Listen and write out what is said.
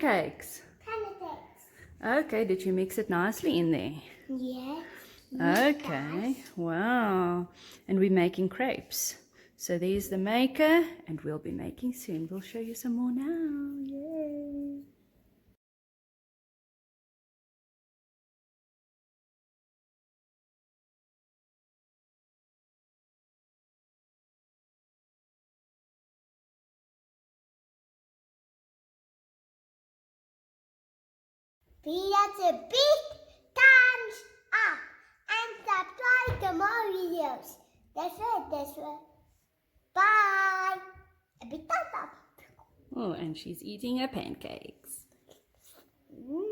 pancakes? Pancakes. Okay, did you mix it nicely in there? Yes. Okay, wow. And we're making crepes. So there's the maker, and we'll be making soon. We'll show you some more now. Yay! That's a big thumbs up and subscribe to more videos. That's right. Bye. A big thumbs up. Oh, and she's eating her pancakes. Mm.